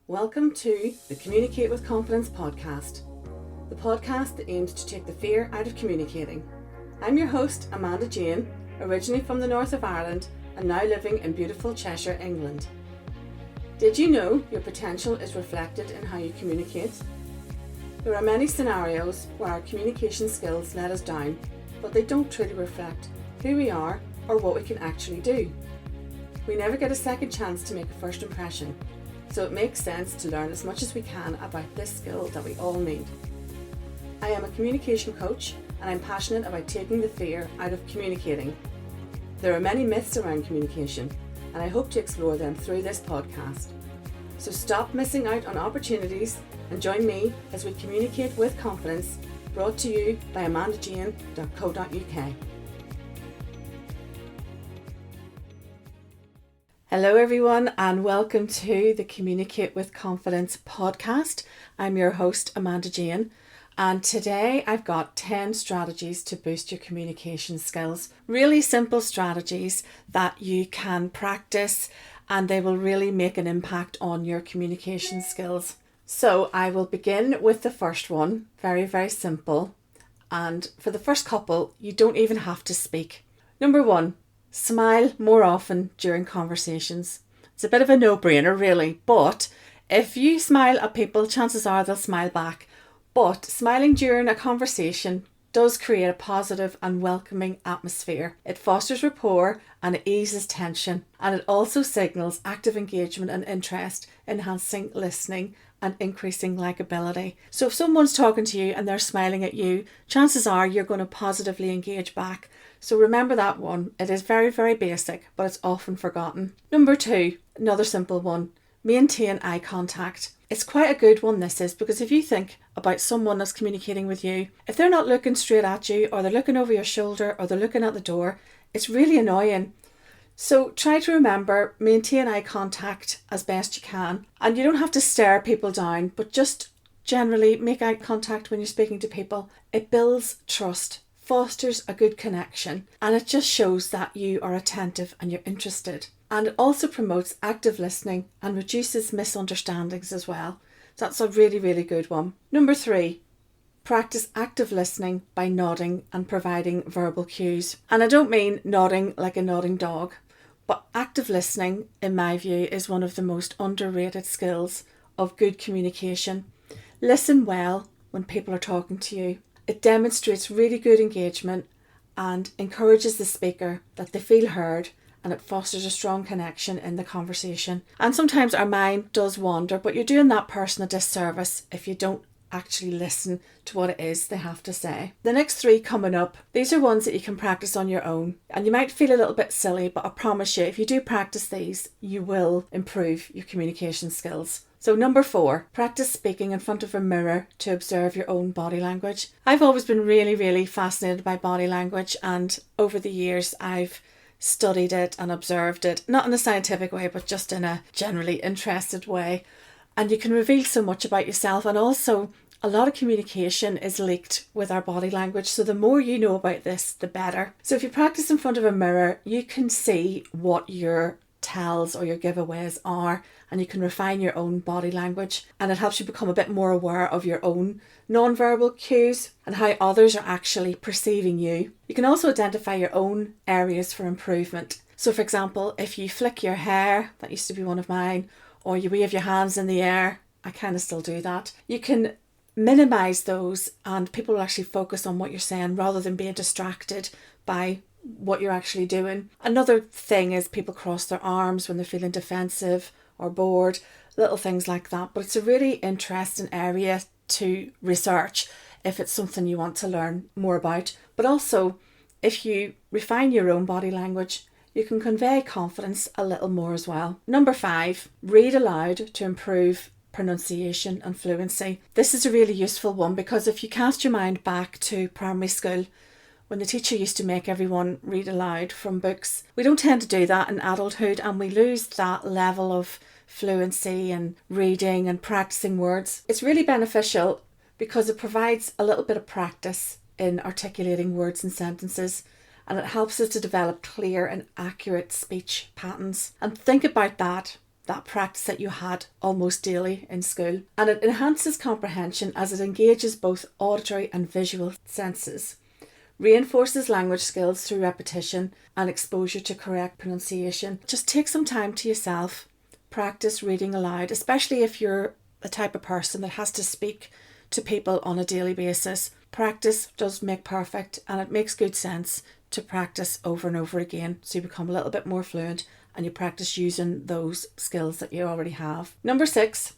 Welcome to the Communicate with Confidence podcast, the podcast that aims to take the fear out of communicating. I'm your host, Amanda Jane, originally from the north of Ireland and now living in beautiful Cheshire, England. Did you know your potential is reflected in how you communicate? There are many scenarios where our communication skills let us down, but they don't truly reflect who we are or what we can actually do. We never get a second chance to make a first impression, so it makes sense to learn as much as we can about this skill that we all need. I am a communication coach and I'm passionate about taking the fear out of communicating. There are many myths around communication and I hope to explore them through this podcast. So stop missing out on opportunities and join me as we communicate with confidence, brought to you by amandajane.co.uk. Hello everyone and welcome to the Communicate with Confidence podcast. I'm your host Amanda Jane and today I've got 10 strategies to boost your communication skills. Really simple strategies that you can practice and they will really make an impact on your communication skills. So I will begin with the first one, very simple, and for the first couple you don't even have to speak. Number 1. Smile more often during conversations. It's a bit of a no-brainer really, but if you smile at people, chances are they'll smile back. But smiling during a conversation does create a positive and welcoming atmosphere. It fosters rapport and it eases tension, and it also signals active engagement and interest, enhancing listening and increasing likability. So if someone's talking to you and they're smiling at you, chances are you're going to positively engage back. So remember that one. It is very basic, but it's often forgotten. Number 2, another simple one, maintain eye contact. It's quite a good one this is, because if you think about someone that's communicating with you, if they're not looking straight at you or they're looking over your shoulder or they're looking at the door, it's really annoying. So try to remember, maintain eye contact as best you can. And you don't have to stare people down, but just generally make eye contact when you're speaking to people. It builds trust, fosters a good connection, and it just shows that you are attentive and you're interested. And it also promotes active listening and reduces misunderstandings as well. So that's a really good one. Number 3, practice active listening by nodding and providing verbal cues. And I don't mean nodding like a nodding dog, but active listening, in my view, is one of the most underrated skills of good communication. Listen well when people are talking to you. It demonstrates really good engagement and encourages the speaker that they feel heard, and it fosters a strong connection in the conversation. And sometimes our mind does wander, but you're doing that person a disservice if you don't actually listen to what it is they have to say. The next 3 coming up, these are ones that you can practice on your own. And you might feel a little bit silly, but I promise you, if you do practice these, you will improve your communication skills. So number 4, practice speaking in front of a mirror to observe your own body language. I've always been really fascinated by body language, and over the years I've studied it and observed it, not in a scientific way, but just in a generally interested way. And you can reveal so much about yourself, and also a lot of communication is leaked with our body language. So the more you know about this, the better. So if you practice in front of a mirror, you can see what your tells or your giveaways are, and you can refine your own body language, and it helps you become a bit more aware of your own non-verbal cues and how others are actually perceiving you. You can also identify your own areas for improvement. So for example, if you flick your hair, that used to be one of mine, or you wave your hands in the air, I kind of still do that, you can minimize those and people will actually focus on what you're saying rather than being distracted by what you're actually doing. Another thing is people cross their arms when they're feeling defensive or bored, little things like that. But it's a really interesting area to research if it's something you want to learn more about. But also, if you refine your own body language, you can convey confidence a little more as well. Number 5, read aloud to improve pronunciation and fluency. This is a really useful one because if you cast your mind back to primary school, when the teacher used to make everyone read aloud from books, we don't tend to do that in adulthood, and we lose that level of fluency and reading and practicing words. It's really beneficial because it provides a little bit of practice in articulating words and sentences, and it helps us to develop clear and accurate speech patterns. And think about that. that practice that you had almost daily in school. And it enhances comprehension as it engages both auditory and visual senses, reinforces language skills through repetition and exposure to correct pronunciation. Just take some time to yourself, practice reading aloud, especially if you're the type of person that has to speak to people on a daily basis. Practice does make perfect, and it makes good sense to practice over and over again so you become a little bit more fluent and you practice using those skills that you already have. Number 6,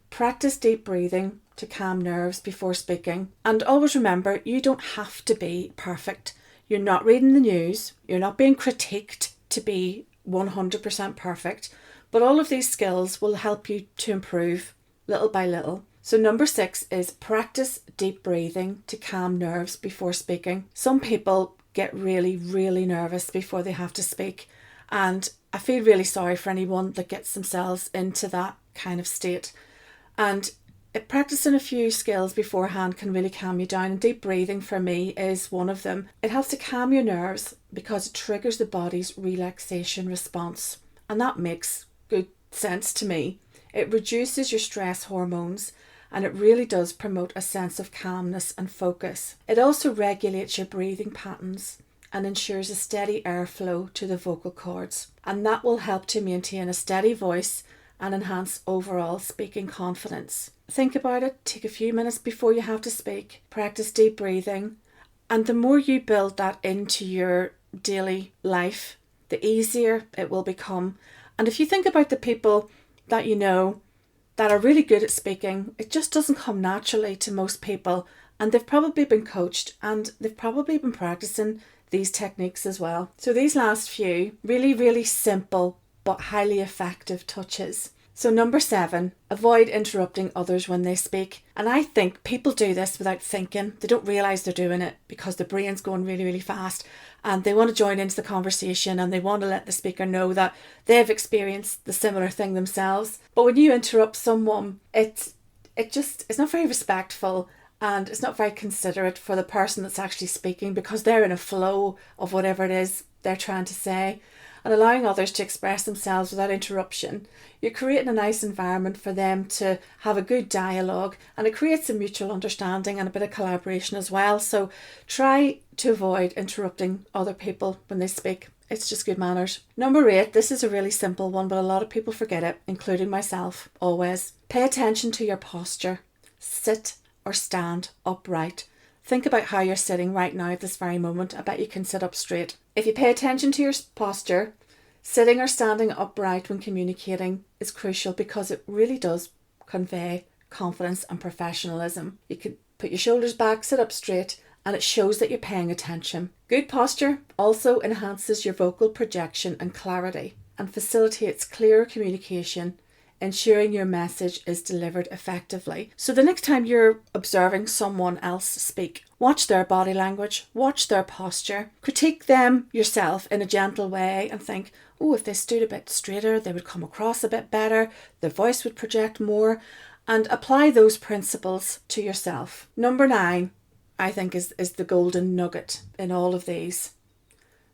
practice deep breathing to calm nerves before speaking. And always remember, you don't have to be perfect. You're not reading the news, you're not being critiqued to be 100% perfect, but all of these skills will help you to improve little by little. So number 6 is practice deep breathing to calm nerves before speaking. Some people get really, really nervous before they have to speak, and I feel really sorry for anyone that gets themselves into that kind of state. And practicing a few skills beforehand can really calm you down, and deep breathing for me is one of them. It helps to calm your nerves because it triggers the body's relaxation response, and that makes good sense to me. It reduces your stress hormones, and it really does promote a sense of calmness and focus. It also regulates your breathing patterns and ensures a steady airflow to the vocal cords, and that will help to maintain a steady voice and enhance overall speaking confidence. Think about it, take a few minutes before you have to speak, practice deep breathing, and the more you build that into your daily life, the easier it will become. And if you think about the people that you know that are really good at speaking, it just doesn't come naturally to most people, and they've probably been coached and they've probably been practicing these techniques as well. So these last few, really, really simple but highly effective touches. So number 7, avoid interrupting others when they speak. And I think people do this without thinking. They don't realise they're doing it because the brain's going really, really fast and they want to join into the conversation and they want to let the speaker know that they've experienced the similar thing themselves. But when you interrupt someone, it's not very respectful, and it's not very considerate for the person that's actually speaking because they're in a flow of whatever it is they're trying to say. And allowing others to express themselves without interruption, you're creating a nice environment for them to have a good dialogue, and it creates a mutual understanding and a bit of collaboration as well. So try to avoid interrupting other people when they speak. It's just good manners. Number 8, this is a really simple one, but a lot of people forget it, including myself, always. Pay attention to your posture. Sit or stand upright. Think about how you're sitting right now at this very moment. I bet you can sit up straight. If you pay attention to your posture, sitting or standing upright when communicating is crucial because it really does convey confidence and professionalism. You can put your shoulders back, sit up straight, and it shows that you're paying attention. Good posture also enhances your vocal projection and clarity and facilitates clearer communication, ensuring your message is delivered effectively. So the next time you're observing someone else speak, watch their body language, watch their posture, critique them yourself in a gentle way and think, oh, if they stood a bit straighter, they would come across a bit better, their voice would project more, and apply those principles to yourself. Number 9, I think, is the golden nugget in all of these.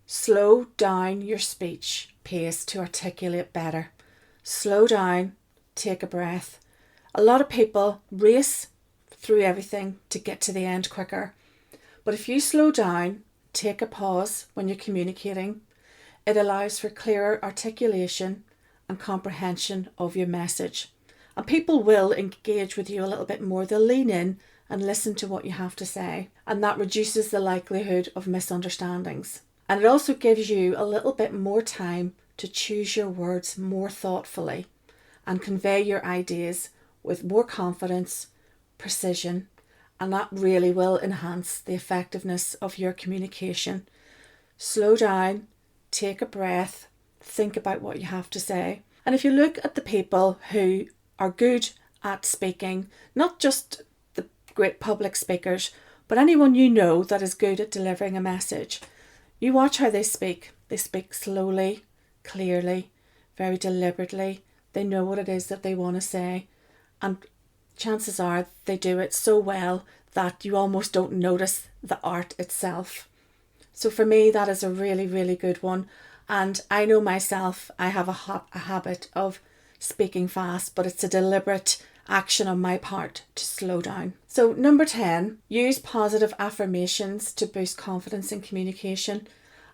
Slow down your speech pace to articulate better. Slow down, take a breath. A lot of people race through everything to get to the end quicker. But if you slow down, take a pause when you're communicating, it allows for clearer articulation and comprehension of your message. And people will engage with you a little bit more. They'll lean in and listen to what you have to say. And that reduces the likelihood of misunderstandings. And it also gives you a little bit more time to choose your words more thoughtfully and convey your ideas with more confidence, precision, and that really will enhance the effectiveness of your communication. Slow down, take a breath, think about what you have to say. And if you look at the people who are good at speaking, not just the great public speakers, but anyone you know that is good at delivering a message, you watch how they speak. They speak slowly, clearly, very deliberately. They know what it is that they want to say, and chances are they do it so well that you almost don't notice the art itself. So for me, that is a really, really good one. And I know myself, I have a habit of speaking fast, but it's a deliberate action on my part to slow down. So number 10, use positive affirmations to boost confidence in communication.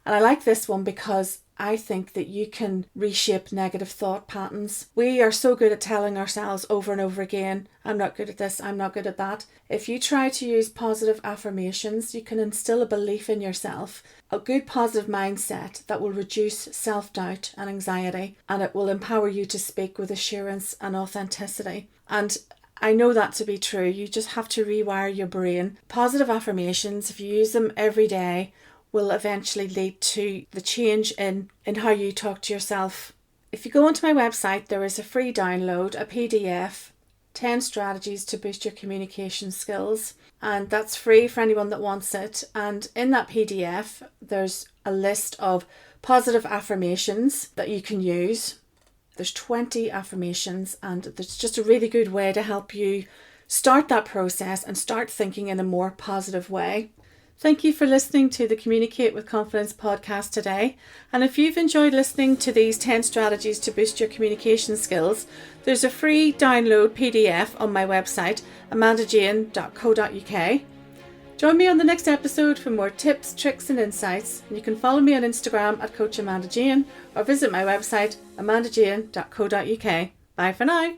And I like this one because I think that you can reshape negative thought patterns. We are so good at telling ourselves over and over again, I'm not good at this, I'm not good at that. If you try to use positive affirmations, you can instill a belief in yourself, a good positive mindset that will reduce self-doubt and anxiety, and it will empower you to speak with assurance and authenticity. And I know that to be true. You just have to rewire your brain. Positive affirmations, if you use them every day, will eventually lead to the change in how you talk to yourself. If you go onto my website, there is a free download, a PDF, 10 strategies to boost your communication skills. And that's free for anyone that wants it. And in that PDF, there's a list of positive affirmations that you can use. There's 20 affirmations, and it's just a really good way to help you start that process and start thinking in a more positive way. Thank you for listening to the Communicate with Confidence podcast today. And if you've enjoyed listening to these 10 strategies to boost your communication skills, there's a free download PDF on my website, amandajane.co.uk. Join me on the next episode for more tips, tricks and insights. And you can follow me on Instagram at Coach Amanda Jane or visit my website, amandajane.co.uk. Bye for now.